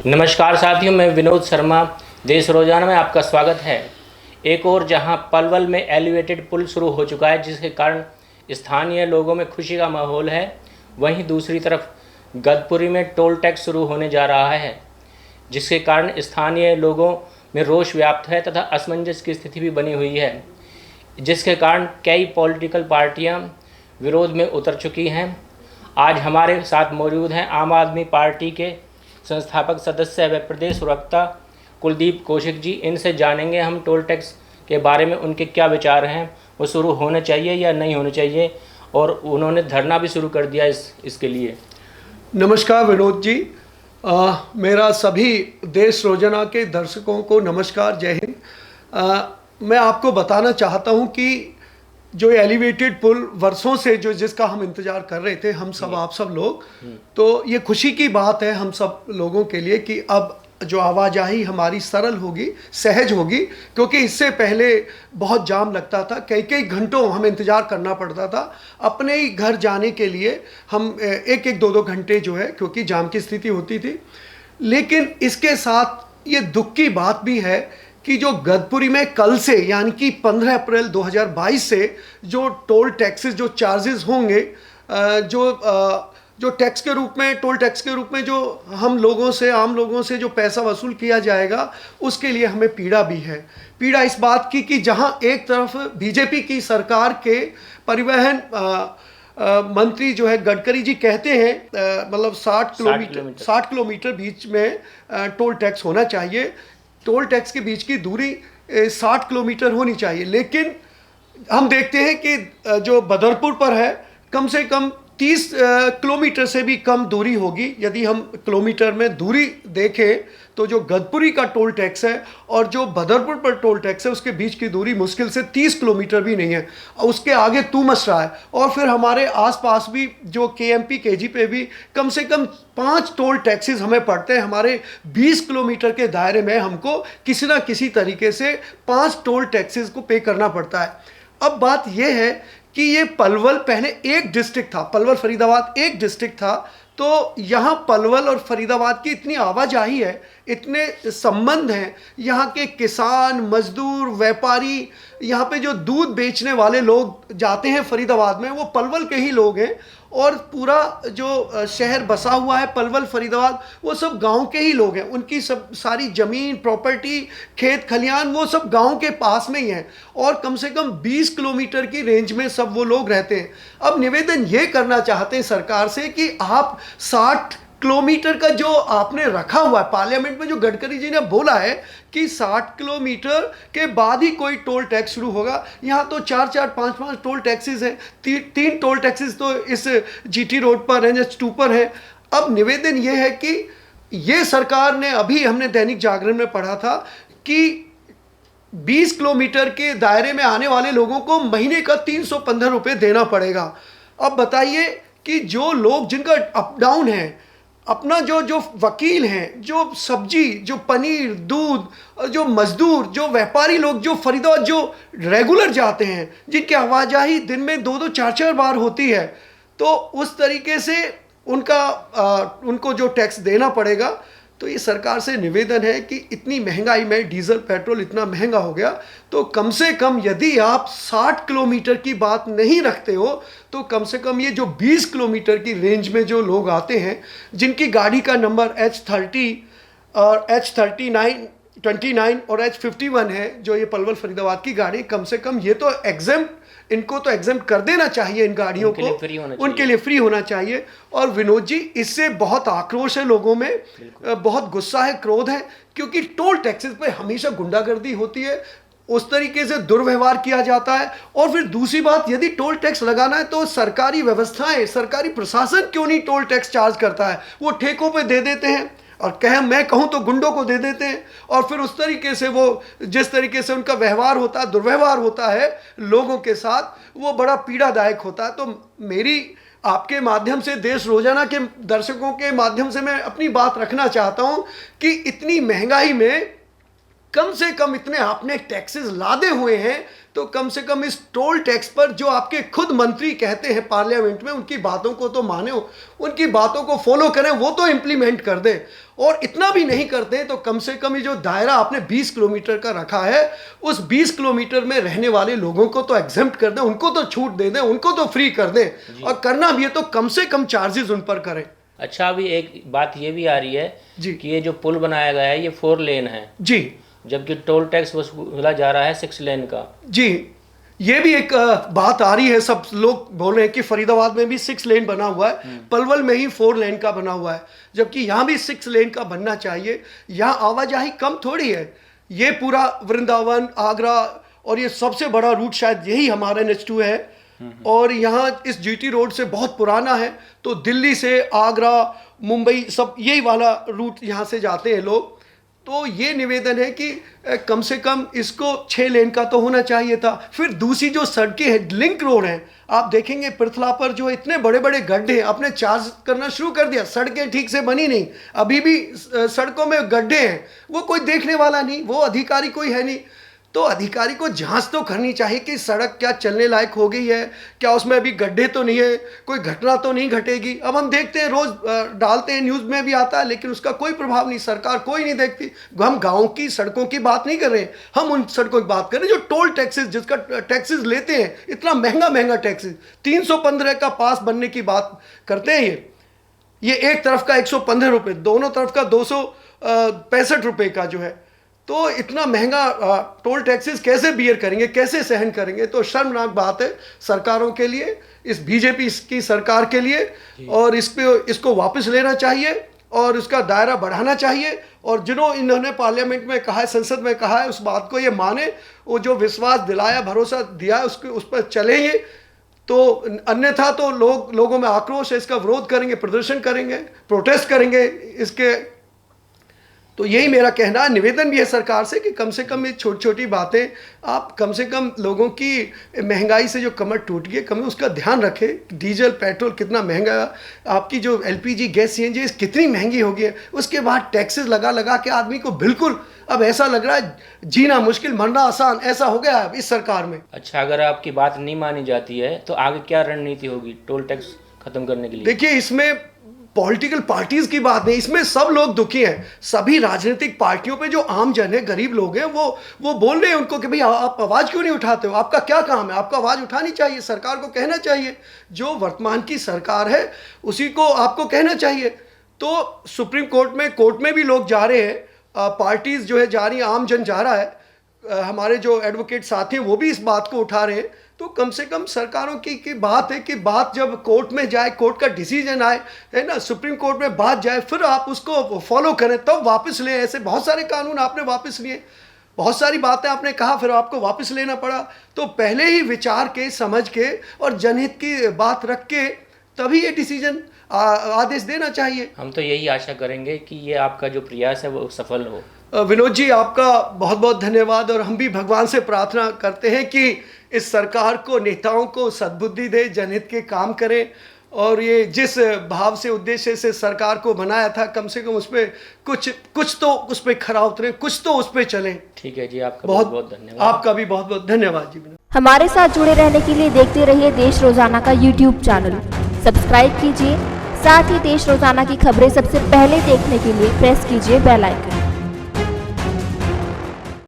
नमस्कार साथियों, मैं विनोद शर्मा। देश रोजाना में आपका स्वागत है। एक और जहां पलवल में एलिवेटेड पुल शुरू हो चुका है, जिसके कारण स्थानीय लोगों में खुशी का माहौल है, वहीं दूसरी तरफ गदपुरी में टोल टैक्स शुरू होने जा रहा है, जिसके कारण स्थानीय लोगों में रोष व्याप्त है तथा असमंजस की स्थिति भी बनी हुई है, जिसके कारण कई पॉलिटिकल पार्टियां विरोध में उतर चुकी हैं। आज हमारे साथ मौजूद हैं आम आदमी पार्टी के संस्थापक सदस्य व प्रदेश प्रवक्ता कुलदीप कौशिक जी। इनसे जानेंगे हम टोल टैक्स के बारे में, उनके क्या विचार हैं, वो शुरू होना चाहिए या नहीं होना चाहिए, और उन्होंने धरना भी शुरू कर दिया इसके लिए। नमस्कार विनोद जी। मेरा सभी देश रोजाना के दर्शकों को नमस्कार, जय हिंद। मैं आपको बताना चाहता हूं कि जो एलिवेटेड पुल वर्षों से जिसका हम इंतजार कर रहे थे, हम सब, आप सब लोग, तो ये खुशी की बात है हम सब लोगों के लिए कि अब जो आवाजाही हमारी सरल होगी, सहज होगी, क्योंकि इससे पहले बहुत जाम लगता था, कई कई घंटों हमें इंतज़ार करना पड़ता था अपने ही घर जाने के लिए। हम एक एक दो दो घंटे जो है, क्योंकि जाम की स्थिति होती थी। लेकिन इसके साथ ये दुख की बात भी है कि जो गदपुरी में कल से, यानी कि 15 अप्रैल 2022 से जो टोल टैक्सेस, जो चार्जेस होंगे, जो टैक्स के रूप में, टोल टैक्स के रूप में जो हम लोगों से, आम लोगों से जो पैसा वसूल किया जाएगा, उसके लिए हमें पीड़ा भी है। पीड़ा इस बात की कि जहां एक तरफ बीजेपी की सरकार के परिवहन मंत्री जो है गडकरी जी कहते हैं, मतलब 60 किलोमीटर बीच में टोल टैक्स होना चाहिए, टोल टैक्स के बीच की दूरी 60 किलोमीटर होनी चाहिए। लेकिन हम देखते हैं कि जो बदरपुर पर है, कम से कम 30 किलोमीटर से भी कम दूरी होगी। यदि हम किलोमीटर में दूरी देखें तो जो गदपुरी का टोल टैक्स है और जो बदरपुर पर टोल टैक्स है, उसके बीच की दूरी मुश्किल से 30 किलोमीटर भी नहीं है, उसके आगे तूमस रहा है। और फिर हमारे आसपास भी जो केएमपी केजी पे भी कम से कम 5 टोल टैक्सेस हमें पड़ते हैं। हमारे 20 किलोमीटर के दायरे में हमको किसी ना किसी तरीके से 5 टोल टैक्सेस को पे करना पड़ता है। अब बात यह है कि ये पलवल पहले एक डिस्ट्रिक्ट था, पलवल फरीदाबाद एक डिस्ट्रिक्ट था, तो यहाँ पलवल और फरीदाबाद की इतनी आवाजाही है, इतने संबंध हैं, यहाँ के किसान, मजदूर, व्यापारी, यहाँ पे जो दूध बेचने वाले लोग जाते हैं फरीदाबाद में, वो पलवल के ही लोग हैं। और पूरा जो शहर बसा हुआ है पलवल फरीदाबाद, वो सब गांव के ही लोग हैं। उनकी सब सारी ज़मीन, प्रॉपर्टी, खेत खलियान, वो सब गांव के पास में ही हैं, और कम से कम 20 किलोमीटर की रेंज में सब वो लोग रहते हैं। अब निवेदन ये करना चाहते हैं सरकार से कि आप 60 किलोमीटर का जो आपने रखा हुआ है, पार्लियामेंट में जो गडकरी जी ने बोला है कि 60 किलोमीटर के बाद ही कोई टोल टैक्स शुरू होगा, यहाँ तो 4-4, 5-5 टोल टैक्सेस हैं। 3 टोल टैक्सेस तो इस जीटी रोड पर हैं, NH2 पर है। अब निवेदन ये है कि ये सरकार ने, अभी हमने दैनिक जागरण में पढ़ा था कि 20 किलोमीटर के दायरे में आने वाले लोगों को महीने का 315 रुपये देना पड़ेगा। अब बताइए कि जो लोग, जिनका अप डाउन है, अपना जो वकील हैं, जो सब्जी, जो पनीर, दूध, जो मजदूर, जो व्यापारी लोग, जो फरीदाबाद जो रेगुलर जाते हैं, जिनकी आवाजाही दिन में 2-2, 4-4 बार होती है, तो उस तरीके से उनको जो टैक्स देना पड़ेगा। तो ये सरकार से निवेदन है कि इतनी महंगाई में डीजल पेट्रोल इतना महंगा हो गया, तो कम से कम यदि आप 60 किलोमीटर की बात नहीं रखते हो, तो कम से कम ये जो 20 किलोमीटर की रेंज में जो लोग आते हैं, जिनकी गाड़ी का नंबर H30 और H29 और H51 है, जो ये पलवल फरीदाबाद की गाड़ी, कम से कम ये तो इनको तो एग्जाम्प्ट कर देना चाहिए, इन गाड़ियों को उनके लिए फ्री होना चाहिए। और विनोद जी, इससे बहुत आक्रोश है लोगों में, बहुत गुस्सा है, क्रोध है, क्योंकि टोल टैक्सेस पे हमेशा गुंडागर्दी होती है, उस तरीके से दुर्व्यवहार किया जाता है। और फिर दूसरी बात, यदि टोल टैक्स लगाना है तो सरकारी व्यवस्थाएं, सरकारी प्रशासन क्यों नहीं टोल टैक्स चार्ज करता है? वो ठेकों पे दे देते हैं, और मैं कहूँ तो गुंडों को दे देते हैं, और फिर उस तरीके से वो, जिस तरीके से उनका व्यवहार होता है, दुर्व्यवहार होता है लोगों के साथ, वो बड़ा पीड़ादायक होता है। तो मेरी आपके माध्यम से, देश रोजाना के दर्शकों के माध्यम से मैं अपनी बात रखना चाहता हूँ कि इतनी महंगाई में कम से कम इतने आपने टैक्सेस लादे हुए हैं, तो कम से कम इस टोल टैक्स पर जो आपके खुद मंत्री कहते हैं पार्लियामेंट में, उनकी बातों को तो माने, उनकी बातों को फॉलो करें, वो तो इम्प्लीमेंट कर दे। और इतना भी नहीं करते हैं तो कम से कम ये जो दायरा आपने 20 किलोमीटर का रखा है, उस 20 किलोमीटर में रहने वाले लोगों को तो एग्जेम्प्ट कर दें, उनको तो छूट दे दें, उनको तो फ्री कर दें, और करना भी है तो कम से कम चार्जेस उन पर करें। अच्छा, अभी एक बात ये भी आ रही है जी कि ये जो पुल बनाया गया है ये 4 लेन है, जी, जबकि टोल टैक्स वसूला जा रहा है 6 लेन का। जी, ये भी एक बात आ रही है, सब लोग बोल रहे हैं कि फरीदाबाद में भी 6 लेन बना हुआ है, पलवल में ही 4 लेन का बना हुआ है, जबकि यहाँ भी 6 लेन का बनना चाहिए। यहाँ आवाजाही कम थोड़ी है, ये पूरा वृंदावन, आगरा, और ये सबसे बड़ा रूट शायद यही हमारा NH2 है, और यहाँ इस GT रोड से बहुत पुराना है, तो दिल्ली से आगरा, मुंबई, सब यही वाला रूट यहाँ से जाते हैं लोग। तो ये निवेदन है कि कम से कम इसको 6 लेन का तो होना चाहिए था। फिर दूसरी जो सड़कें हैं, लिंक रोड हैं, आप देखेंगे पृथला पर जो इतने बड़े बड़े गड्ढे हैं, आपने चार्ज करना शुरू कर दिया, सड़कें ठीक से बनी नहीं, अभी भी सड़कों में गड्ढे हैं, वो कोई देखने वाला नहीं, वो अधिकारी कोई है नहीं। तो अधिकारी को जांच तो करनी चाहिए कि सड़क क्या चलने लायक हो गई है, क्या उसमें अभी गड्ढे तो नहीं है, कोई घटना तो नहीं घटेगी। अब हम देखते हैं, रोज डालते हैं, न्यूज़ में भी आता है, लेकिन उसका कोई प्रभाव नहीं, सरकार कोई नहीं देखती। हम गांव की सड़कों की बात नहीं कर रहे हैं, हम उन सड़कों की बात कर रहे हैं जो टोल टैक्सेस, जिसका टैक्सेस लेते हैं, इतना महंगा टैक्सेस, 315 का पास बनने की बात करते हैं। ये एक तरफ का 115 रुपये, दोनों तरफ का 265 रुपये का जो है, तो इतना महंगा टोल टैक्सेस कैसे बियर करेंगे, कैसे सहन करेंगे। तो शर्मनाक बात है सरकारों के लिए, इस बीजेपी की सरकार के लिए, और इसको वापस लेना चाहिए और इसका दायरा बढ़ाना चाहिए। और इन्होंने पार्लियामेंट में कहा है, संसद में कहा है, उस बात को ये माने, वो जो विश्वास दिलाया, भरोसा दिया है, उस पर चलेंगे। तो अन्यथा तो लोगों में आक्रोश है, इसका विरोध करेंगे, प्रदर्शन करेंगे, प्रोटेस्ट करेंगे इसके। तो यही मेरा कहना है, निवेदन भी है सरकार से कि कम से कम ये छोटी छोटी बातें आप कम से कम लोगों की महंगाई से जो कमर टूट गई, कम उसका ध्यान रखें। डीजल पेट्रोल कितना महंगा, आपकी जो LPG गैस CNG कितनी महंगी हो गई है, उसके बाद टैक्सेस लगा के आदमी को बिल्कुल अब ऐसा लग रहा है जीना मुश्किल, मरना आसान, ऐसा हो गया है इस सरकार में। अच्छा, अगर आपकी बात नहीं मानी जाती है तो आगे क्या रणनीति होगी टोल टैक्स खत्म करने के लिए? देखिए, इसमें पॉलिटिकल पार्टीज की बात नहीं, इसमें सब लोग दुखी हैं। सभी राजनीतिक पार्टियों पे जो आम जन है, गरीब लोग हैं, वो बोल रहे हैं उनको कि भाई आप आवाज़ क्यों नहीं उठाते हो, आपका क्या काम है, आपको आवाज़ उठानी चाहिए, सरकार को कहना चाहिए। जो वर्तमान की सरकार है उसी को आपको कहना चाहिए। तो सुप्रीम कोर्ट में भी लोग जा रहे हैं, पार्टीज जो है जा रही है, आम जन जा रहा है, हमारे जो एडवोकेट साथी हैं वो भी इस बात को उठा रहे हैं। तो कम से कम सरकारों की बात है कि बात जब कोर्ट में जाए, कोर्ट का डिसीजन आए, है ना, सुप्रीम कोर्ट में बात जाए, फिर आप उसको फॉलो करें, तब तो वापस लें। ऐसे बहुत सारे कानून आपने वापस लिए, बहुत सारी बातें आपने कहा, फिर आपको वापस लेना पड़ा। तो पहले ही विचार के, समझ के और जनहित की बात रख के तभी ये डिसीजन आदेश देना चाहिए। हम तो यही आशा करेंगे कि ये आपका जो प्रयास है वो सफल हो। विनोद जी, आपका बहुत बहुत धन्यवाद। और हम भी भगवान से प्रार्थना करते हैं कि इस सरकार को, नेताओं को सद्बुद्धि दे, जनहित के काम करें, और ये जिस भाव से, उद्देश्य से सरकार को बनाया था, कम से कम उस पर कुछ तो उस पर खरा उतरे, कुछ तो उस पर चलें। ठीक है जी, आपका बहुत बहुत धन्यवाद। आपका भी बहुत बहुत धन्यवाद जी। हमारे साथ जुड़े रहने के लिए देखते रहिए देश रोजाना का YouTube चैनल, सब्सक्राइब कीजिए। साथ ही देश रोजाना की खबरें सबसे पहले देखने के लिए प्रेस कीजिए बेल आइकन।